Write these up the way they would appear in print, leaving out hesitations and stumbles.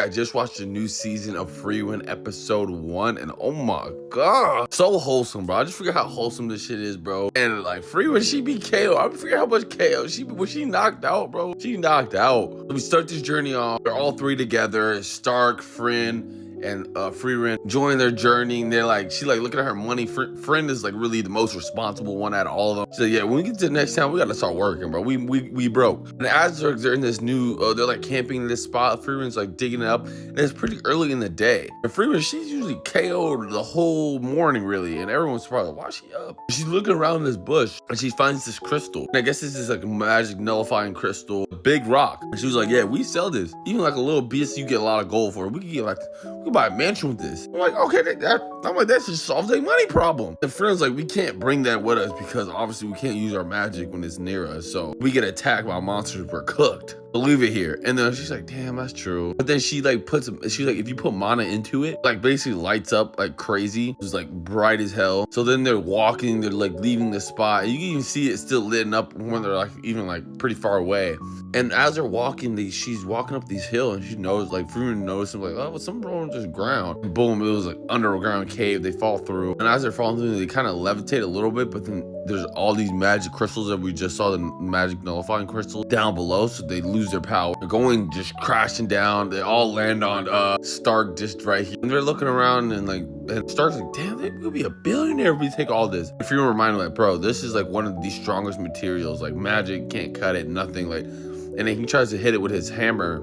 I just watched the new season of Frieren episode 1, and oh my god, so wholesome, bro. I just forget how wholesome this shit is, bro. And like Frieren, she be KO. I forget how much KO was she knocked out, bro. She knocked out. So we start this journey off. They're all three together. Stark, Frieren, and Frieren join their journey, and she looking at her money. Friend is like really the most responsible one out of all of them. She's like, yeah, when we get to the next town, we gotta start working, bro. We broke. And as they're in this new, they're like camping in this spot. Frieren's like digging it up, and it's pretty early in the day. And Frieren, she's usually KO'd the whole morning, really, and everyone's probably like, why is she up? She's looking around this bush, and she finds this crystal. And I guess this is like a magic nullifying crystal, a big rock. And she was like, yeah, we sell this. Even like a little piece, you get a lot of gold for it. We could buy a mansion with this. I'm like, okay, that just solves a money problem. And Frienden's like, we can't bring that with us because obviously we can't use our magic when it's near us. So we get attacked by monsters, we're cooked. We'll leave it here. And then she's like, damn, that's true. But then she's like, if you put mana into it, like basically lights up like crazy. It's like bright as hell. So then they're walking, they're like leaving the spot. And you can even see it still lit up when they're like even like pretty far away. And as they're walking, she's walking up these hills, and she knows, like Frieren noticed like, oh, what's something wrong with this ground? And boom, it was like underground cave. They fall through. And as they're falling through, they kind of levitate a little bit, but then there's all these magic crystals that we just saw, the magic nullifying crystal down below, so they lose their power. They're going just crashing down. They all land on Stark just right here. And they're looking around, and Stark's like, damn, they could be a billionaire if we take all this. If you're reminded, like, bro, this is like one of the strongest materials. Like magic can't cut it, nothing. Like, and then he tries to hit it with his hammer,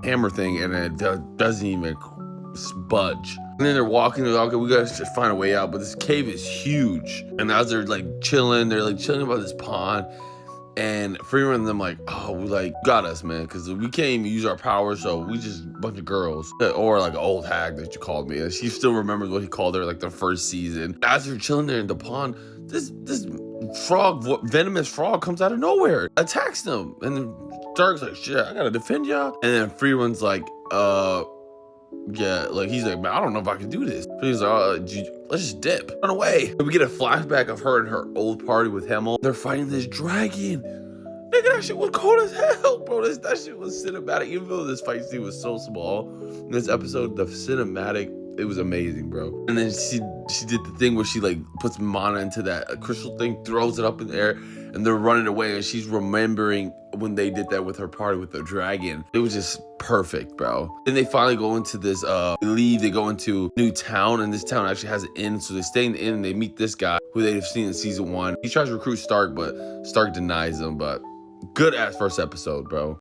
hammer thing, and it doesn't even budge. And then they're walking, they're like, okay, we gotta just find a way out. But this cave is huge. And as they're like chilling about this pond. And Frieren and them like, oh, we like got us, man, because we can't even use our powers, so we just a bunch of girls. Or like an old hag that you called me. And she still remembers what he called her like the first season. As they're chilling there in the pond, this venomous frog comes out of nowhere, attacks them. And then Stark's like, shit, I gotta defend y'all. And then Frieren's like, yeah, like he's like, man, I don't know if I can do this. So he's like, let's just dip, run away. And we get a flashback of her and her old party with Hemel. They're fighting this dragon. Nigga, that shit was cold as hell, bro. That shit was cinematic. Even though this fight scene was so small in this episode, the cinematic, it was amazing, bro. And then she did the thing where she like puts mana into that crystal thing, throws it up in the air, and they're running away, and she's remembering when they did that with her party with the dragon. It was just perfect, bro. Then they finally go into this, they go into new town, and this town actually has an inn, so they stay in the inn, and they meet this guy who they've seen in season 1. He tries to recruit Stark, but Stark denies him, but good ass first episode, bro.